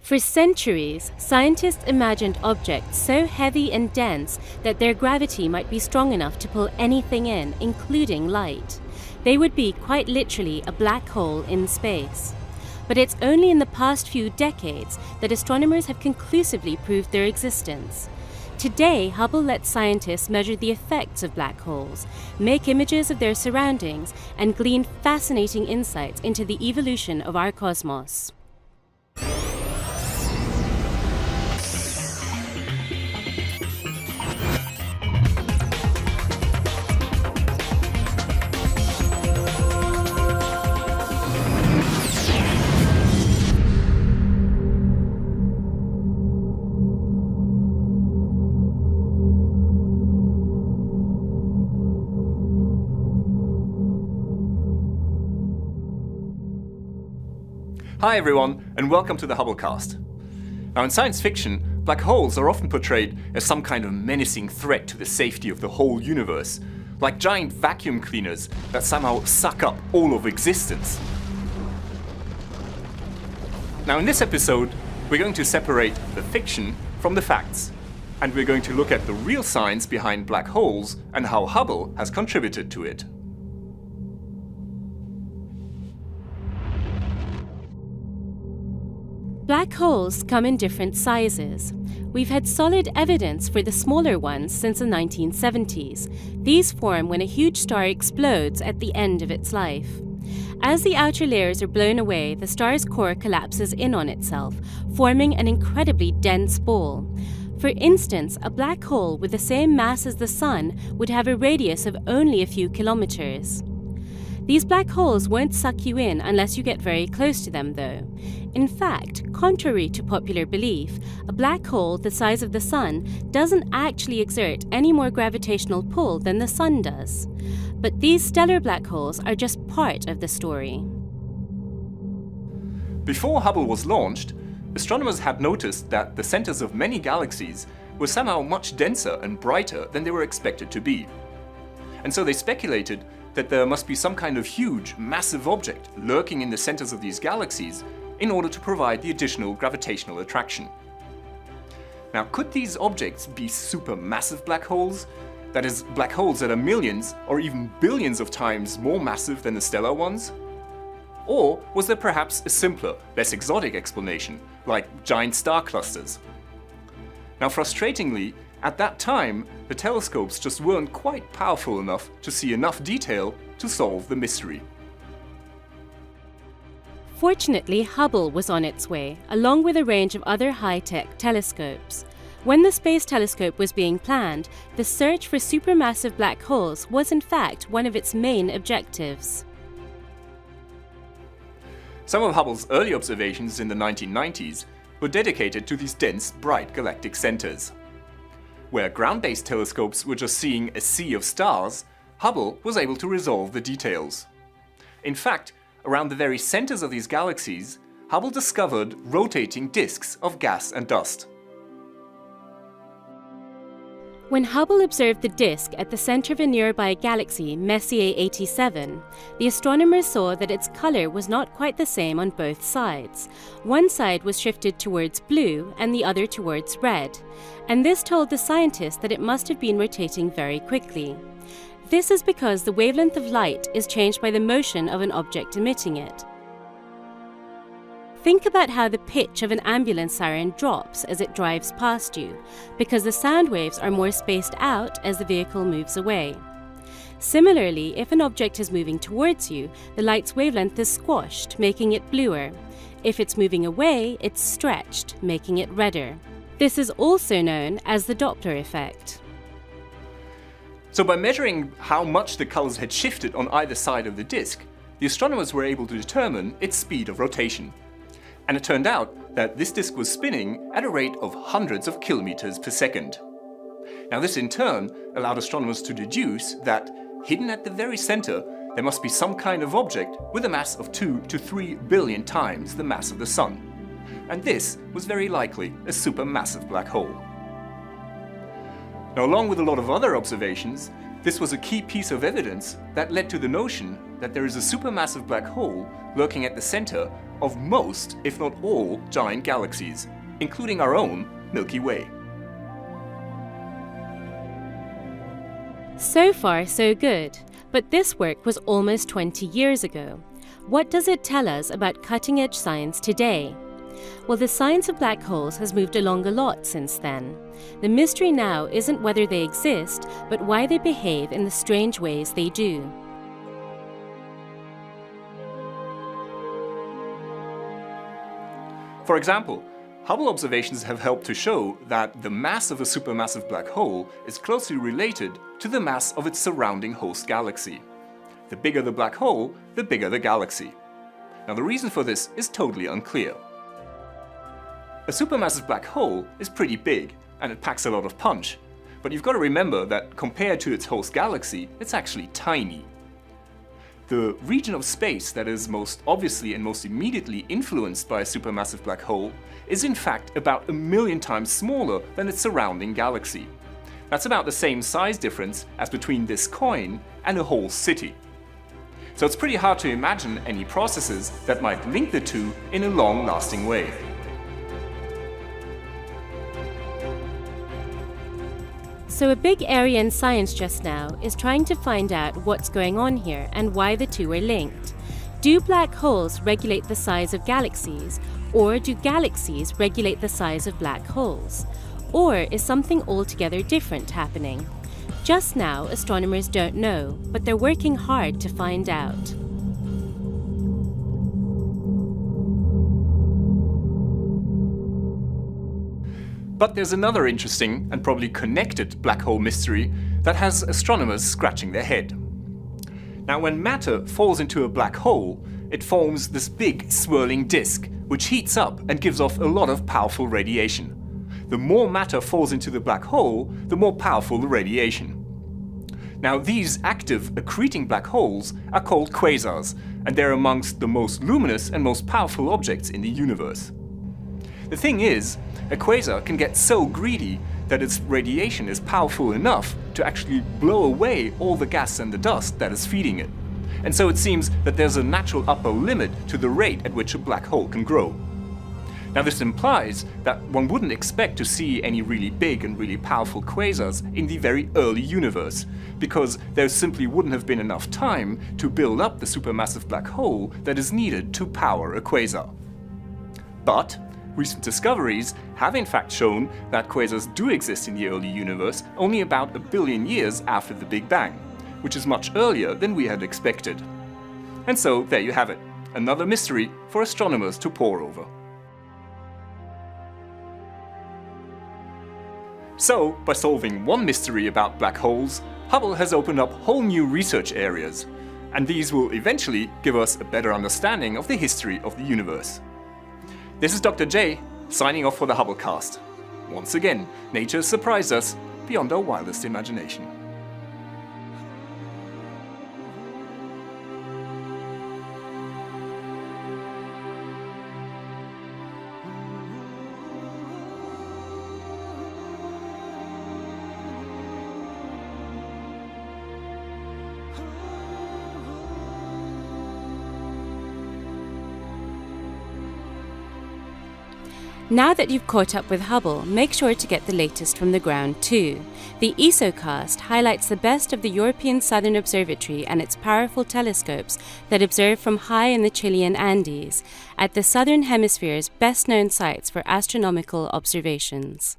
For centuries, scientists imagined objects so heavy and dense that their gravity might be strong enough to pull anything in, including light. They would be quite literally a black hole in space. But it's only in the past few decades that astronomers have conclusively proved their existence. Today, Hubble lets scientists measure the effects of black holes, make images of their surroundings, and glean fascinating insights into the evolution of our cosmos. Hi everyone, and welcome to the Hubblecast. Now in science fiction, black holes are often portrayed as some kind of menacing threat to the safety of the whole universe, like giant vacuum cleaners that somehow suck up all of existence. Now in this episode, we're going to separate the fiction from the facts, and we're going to look at the real science behind black holes and how Hubble has contributed to it. Black holes come in different sizes. We've had solid evidence for the smaller ones since the 1970s. These form when a huge star explodes at the end of its life. As the outer layers are blown away, the star's core collapses in on itself, forming an incredibly dense ball. For instance, a black hole with the same mass as the Sun would have a radius of only a few kilometers. These black holes won't suck you in unless you get very close to them, though. In fact, contrary to popular belief, a black hole the size of the Sun doesn't actually exert any more gravitational pull than the Sun does. But these stellar black holes are just part of the story. Before Hubble was launched, astronomers had noticed that the centers of many galaxies were somehow much denser and brighter than they were expected to be. And so they speculated that there must be some kind of huge, massive object lurking in the centers of these galaxies in order to provide the additional gravitational attraction. Now, could these objects be supermassive black holes? That is, black holes that are millions or even billions of times more massive than the stellar ones? Or was there perhaps a simpler, less exotic explanation, like giant star clusters? Now, frustratingly, at that time, the telescopes just weren't quite powerful enough to see enough detail to solve the mystery. Fortunately, Hubble was on its way, along with a range of other high-tech telescopes. When the Space Telescope was being planned, the search for supermassive black holes was in fact one of its main objectives. Some of Hubble's early observations in the 1990s were dedicated to these dense, bright galactic centers. Where ground-based telescopes were just seeing a sea of stars, Hubble was able to resolve the details. In fact, around the very centers of these galaxies, Hubble discovered rotating disks of gas and dust. When Hubble observed the disk at the center of a nearby galaxy, Messier 87, the astronomers saw that its color was not quite the same on both sides. One side was shifted towards blue and the other towards red, and this told the scientists that it must have been rotating very quickly. This is because the wavelength of light is changed by the motion of an object emitting it. Think about how the pitch of an ambulance siren drops as it drives past you, because the sound waves are more spaced out as the vehicle moves away. Similarly, if an object is moving towards you, the light's wavelength is squashed, making it bluer. If it's moving away, it's stretched, making it redder. This is also known as the Doppler effect. So by measuring how much the colors had shifted on either side of the disk, the astronomers were able to determine its speed of rotation. And it turned out that this disk was spinning at a rate of hundreds of kilometers per second. Now this in turn allowed astronomers to deduce that, hidden at the very center, there must be some kind of object with a mass of 2 to 3 billion times the mass of the Sun. And this was very likely a supermassive black hole. Now, along with a lot of other observations, this was a key piece of evidence that led to the notion that there is a supermassive black hole lurking at the center of most, if not all, giant galaxies, including our own Milky Way. So far, so good. But this work was almost 20 years ago. What does it tell us about cutting-edge science today? Well, the science of black holes has moved along a lot since then. The mystery now isn't whether they exist, but why they behave in the strange ways they do. For example, Hubble observations have helped to show that the mass of a supermassive black hole is closely related to the mass of its surrounding host galaxy. The bigger the black hole, the bigger the galaxy. Now, the reason for this is totally unclear. A supermassive black hole is pretty big, and it packs a lot of punch. But you've got to remember that compared to its host galaxy, it's actually tiny. The region of space that is most obviously and most immediately influenced by a supermassive black hole is in fact about 1,000,000 times smaller than its surrounding galaxy. That's about the same size difference as between this coin and a whole city. So it's pretty hard to imagine any processes that might link the two in a long-lasting way. So a big area in science just now is trying to find out what's going on here and why the two are linked. Do black holes regulate the size of galaxies, or do galaxies regulate the size of black holes? Or is something altogether different happening? Just now, astronomers don't know, but they're working hard to find out. But there's another interesting and probably connected black hole mystery that has astronomers scratching their head. Now, when matter falls into a black hole, it forms this big swirling disk, which heats up and gives off a lot of powerful radiation. The more matter falls into the black hole, the more powerful the radiation. Now, these active accreting black holes are called quasars, and they're amongst the most luminous and most powerful objects in the universe. The thing is, a quasar can get so greedy that its radiation is powerful enough to actually blow away all the gas and the dust that is feeding it. And so it seems that there's a natural upper limit to the rate at which a black hole can grow. Now, this implies that one wouldn't expect to see any really big and really powerful quasars in the very early universe, because there simply wouldn't have been enough time to build up the supermassive black hole that is needed to power a quasar. But recent discoveries have in fact shown that quasars do exist in the early universe only about 1 billion years after the Big Bang, which is much earlier than we had expected. And so there you have it, another mystery for astronomers to pore over. So, by solving one mystery about black holes, Hubble has opened up whole new research areas, and these will eventually give us a better understanding of the history of the universe. This is Dr. J, signing off for the Hubblecast. Once again, nature surprised us beyond our wildest imagination. Now that you've caught up with Hubble, make sure to get the latest from the ground too. The ESOcast highlights the best of the European Southern Observatory and its powerful telescopes that observe from high in the Chilean Andes, at the Southern Hemisphere's best-known sites for astronomical observations.